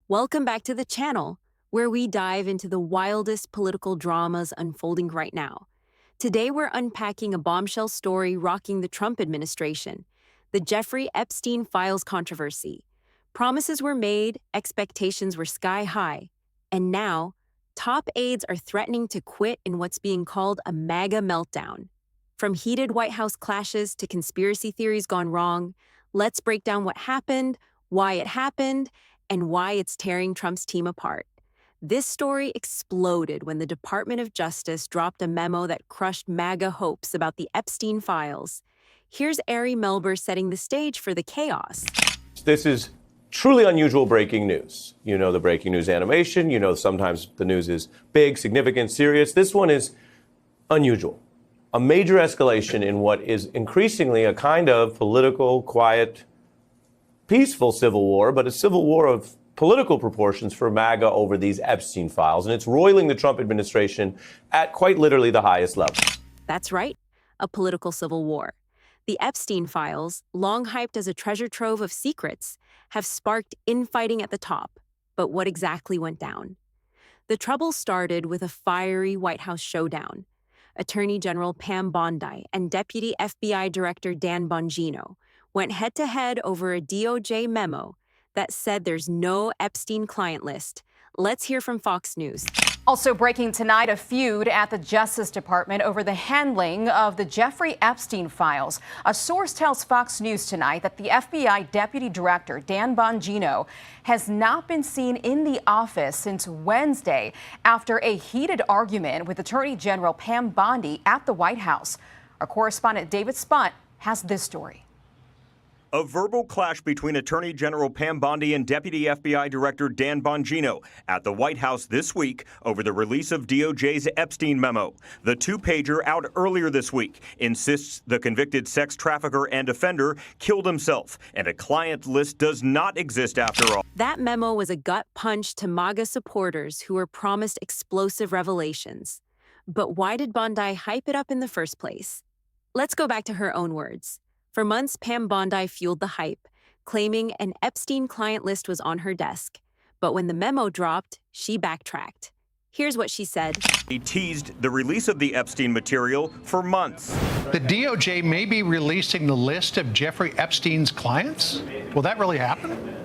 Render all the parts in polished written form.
Welcome back to the channel, where we dive into the wildest political dramas unfolding right now. Today we're unpacking a bombshell story rocking the Trump administration, the Jeffrey Epstein files controversy. Promises were made, expectations were sky high, and now, top aides are threatening to quit in what's being called a MAGA meltdown. From heated White House clashes to conspiracy theories gone wrong, let's break down what happened, why it happened, and why it's tearing Trump's team apart. This story exploded when the Department of Justice dropped a memo that crushed MAGA hopes about the Epstein files. Here's Ari Melber setting the stage for the chaos. This is truly unusual breaking news. You know the breaking news animation. You know sometimes the news is big, significant, serious. This one is unusual. A major escalation in what is increasingly a kind of political, quiet, peaceful civil war, but a civil war of political proportions for MAGA over these Epstein files. And it's roiling the Trump administration at quite literally the highest level. That's right, a political civil war. The Epstein files, long hyped as a treasure trove of secrets, have sparked infighting at the top. But what exactly went down? The trouble started with a fiery White House showdown. Attorney General Pam Bondi and Deputy FBI Director Dan Bongino went head-to-head over a DOJ memo that said there's no Epstein client list. Let's hear from Fox News. Also breaking tonight, a feud at the Justice Department over the handling of the Jeffrey Epstein files. A source tells Fox News tonight that the FBI Deputy Director, Dan Bongino, has not been seen in the office since Wednesday after a heated argument with Attorney General Pam Bondi at the White House. Our correspondent David Spunt has this story. A verbal clash between Attorney General Pam Bondi and Deputy FBI Director Dan Bongino at the White House this week over the release of DOJ's Epstein memo. The two-pager out earlier this week insists the convicted sex trafficker and offender killed himself, and a client list does not exist after all. That memo was a gut punch to MAGA supporters who were promised explosive revelations. But why did Bondi hype it up in the first place? Let's go back to her own words. For months, Pam Bondi fueled the hype, claiming an Epstein client list was on her desk. But when the memo dropped, she backtracked. Here's what she said. He teased the release of the Epstein material for months. The DOJ may be releasing the list of Jeffrey Epstein's clients? Will that really happen?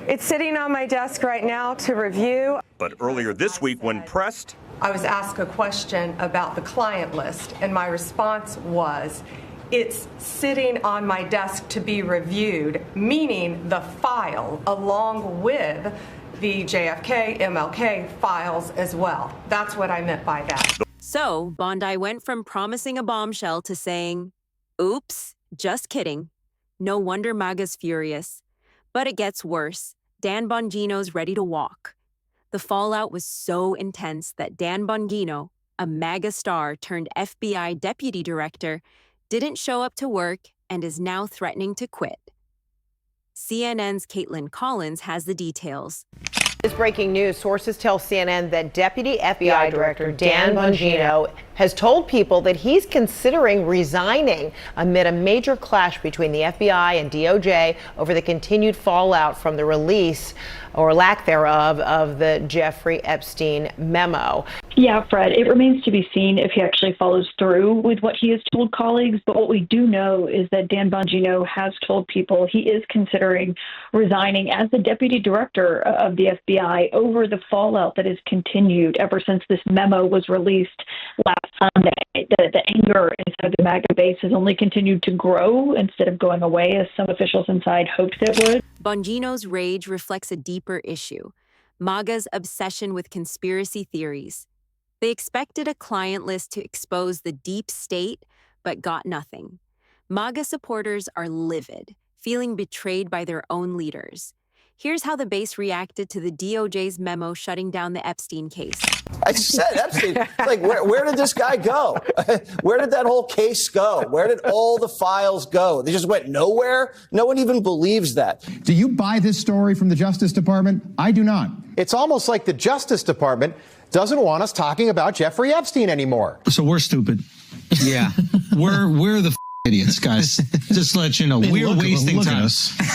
It's sitting on my desk right now to review. But earlier this week, when pressed, I was asked a question about the client list, and my response was, it's sitting on my desk to be reviewed, meaning the file along with the JFK, MLK files as well. That's what I meant by that. So Bondi went from promising a bombshell to saying, oops, just kidding. No wonder MAGA's furious. But it gets worse. Dan Bongino's ready to walk. The fallout was so intense that Dan Bongino, a MAGA star turned FBI deputy director, didn't show up to work and is now threatening to quit. CNN's Caitlin Collins has the details. This breaking news. Sources tell CNN that Deputy FBI Director Dan Bongino has told people that he's considering resigning amid a major clash between the FBI and DOJ over the continued fallout from the release, or lack thereof, of the Jeffrey Epstein memo. Yeah, Fred, it remains to be seen if he actually follows through with what he has told colleagues. But what we do know is that Dan Bongino has told people he is considering resigning as the deputy director of the FBI over the fallout that has continued ever since this memo was released last Sunday. The anger inside the MAGA base has only continued to grow instead of going away, as some officials inside hoped it would. Bongino's rage reflects a deeper issue: MAGA's obsession with conspiracy theories. They expected a client list to expose the deep state, but got nothing. MAGA supporters are livid, feeling betrayed by their own leaders. Here's how the base reacted to the DOJ's memo shutting down the Epstein case. I said Epstein. It's like, where did this guy go? Where did that whole case go? Where did all the files go? They just went nowhere? No one even believes that. Do you buy this story from the Justice Department? I do not. It's almost like the Justice Department doesn't want us talking about Jeffrey Epstein anymore. So we're stupid. Yeah. we're the idiots, guys. Just to let you know, we're wasting time.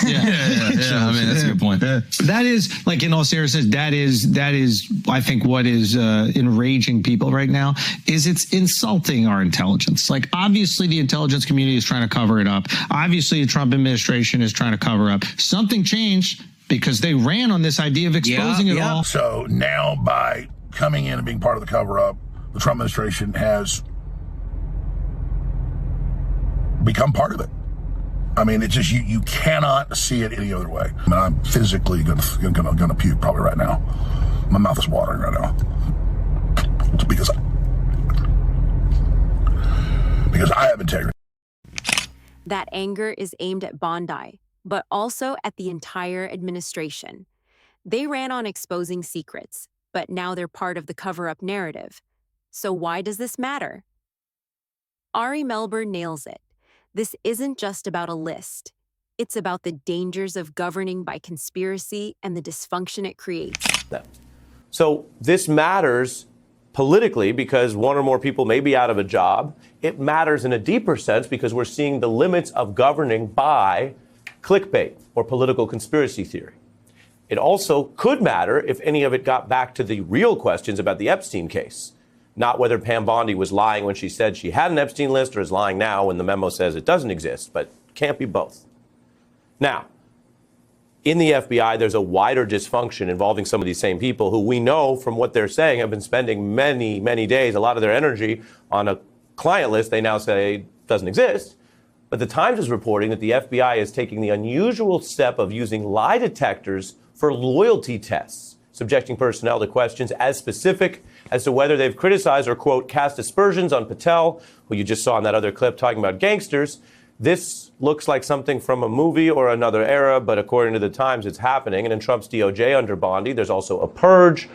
Yeah. I mean, that's a good point. That is, like, in all seriousness, that is, I think, what is enraging people right now is it's insulting our intelligence. Like, obviously, the intelligence community is trying to cover it up. Obviously, the Trump administration is trying to cover up. Something changed because they ran on this idea of exposing it all. So now, by coming in and being part of the cover-up, the Trump administration has become part of it. I mean, it's just you cannot see it any other way. I mean, I'm physically gonna puke probably right now. My mouth is watering right now. It's because I have integrity. That anger is aimed at Bondi, but also at the entire administration. They ran on exposing secrets, but now they're part of the cover-up narrative. So why does this matter? Ari Melber nails it. This isn't just about a list. It's about the dangers of governing by conspiracy and the dysfunction it creates. So this matters politically because one or more people may be out of a job. It matters in a deeper sense because we're seeing the limits of governing by clickbait or political conspiracy theory. It also could matter if any of it got back to the real questions about the Epstein case. Not whether Pam Bondi was lying when she said she had an Epstein list or is lying now when the memo says it doesn't exist, but can't be both. Now, in the FBI, there's a wider dysfunction involving some of these same people who we know from what they're saying have been spending many, many days, a lot of their energy on a client list they now say doesn't exist. But the Times is reporting that the FBI is taking the unusual step of using lie detectors for loyalty tests, subjecting personnel to questions as specific as to whether they've criticized or, quote, cast aspersions on Patel, who you just saw in that other clip talking about gangsters. This looks like something from a movie or another era, but according to the Times, it's happening. And in Trump's DOJ under Bondi, there's also a purge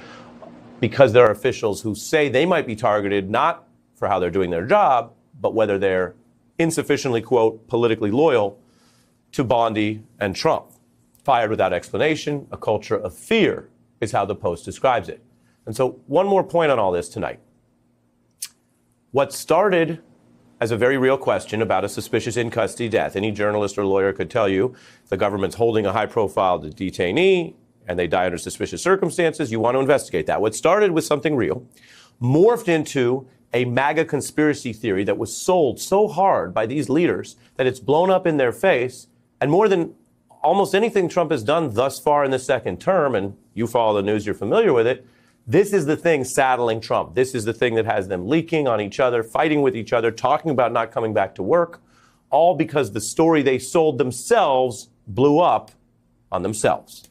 because there are officials who say they might be targeted not for how they're doing their job, but whether they're insufficiently, quote, politically loyal to Bondi and Trump. Fired without explanation, a culture of fear is how the Post describes it. And so one more point on all this tonight. What started as a very real question about a suspicious in-custody death, any journalist or lawyer could tell you the government's holding a high-profile detainee and they die under suspicious circumstances, you want to investigate that. What started with something real morphed into a MAGA conspiracy theory that was sold so hard by these leaders that it's blown up in their face. And more than almost anything Trump has done thus far in the second term, and you follow the news, you're familiar with it, this is the thing saddling Trump. This is the thing that has them leaking on each other, fighting with each other, talking about not coming back to work, all because the story they sold themselves blew up on themselves.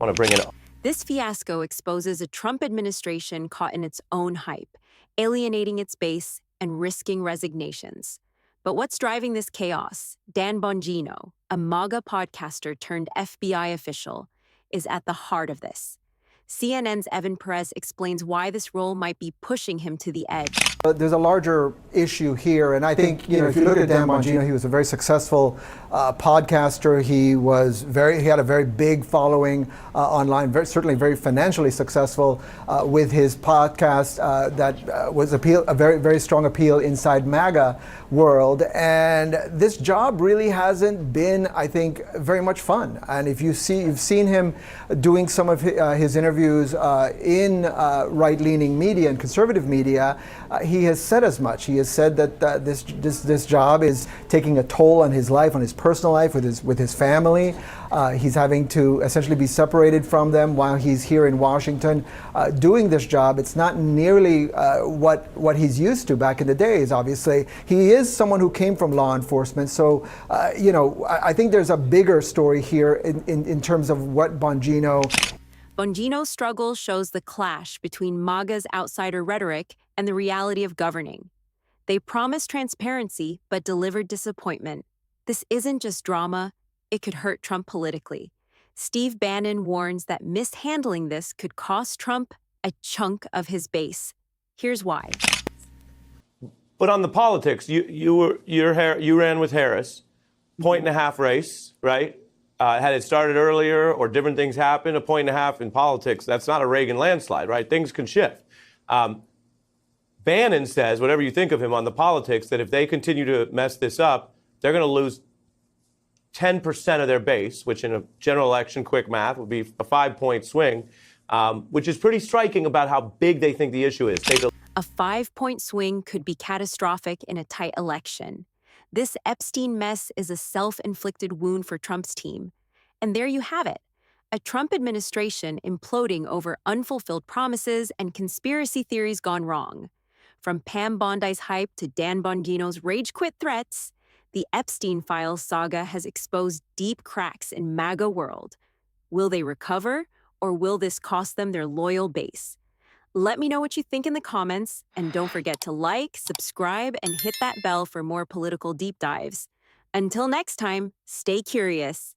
I want to bring it up. This fiasco exposes a Trump administration caught in its own hype, alienating its base and risking resignations. But what's driving this chaos? Dan Bongino, a MAGA podcaster turned FBI official, is at the heart of this. CNN's Evan Perez explains why this role might be pushing him to the edge. There's a larger issue here, and I think, if you look at Dan Bongino, he was a very successful podcaster. He had a very big following online, certainly very financially successful with his podcast that was a very, very strong appeal inside MAGA world. And this job really hasn't been, I think, very much fun. And if you've seen him doing some of his interviews in right-leaning media and conservative media, he has said as much. He has said that this job is taking a toll on his life, on his personal life, with his family. He's having to essentially be separated from them while he's here in Washington doing this job. It's not nearly what he's used to back in the days, obviously. He is someone who came from law enforcement. So, I think there's a bigger story here in terms of what Bongino's struggle shows the clash between MAGA's outsider rhetoric and the reality of governing. They promised transparency, but delivered disappointment. This isn't just drama, it could hurt Trump politically. Steve Bannon warns that mishandling this could cost Trump a chunk of his base. Here's why. But on the politics, you ran with Harris, 1.5 race, right? Had it started earlier or different things happen, 1.5 in politics, that's not a Reagan landslide, right? Things can shift. Bannon says, whatever you think of him on the politics, that if they continue to mess this up, they're going to lose 10% of their base, which in a general election, quick math, would be a 5-point swing, which is pretty striking about how big they think the issue is. A 5-point swing could be catastrophic in a tight election. This Epstein mess is a self-inflicted wound for Trump's team. And there you have it. A Trump administration imploding over unfulfilled promises and conspiracy theories gone wrong. From Pam Bondi's hype to Dan Bongino's rage quit threats, the Epstein files saga has exposed deep cracks in MAGA world. Will they recover, or will this cost them their loyal base? Let me know what you think in the comments, and don't forget to like, subscribe, and hit that bell for more political deep dives. Until next time, stay curious.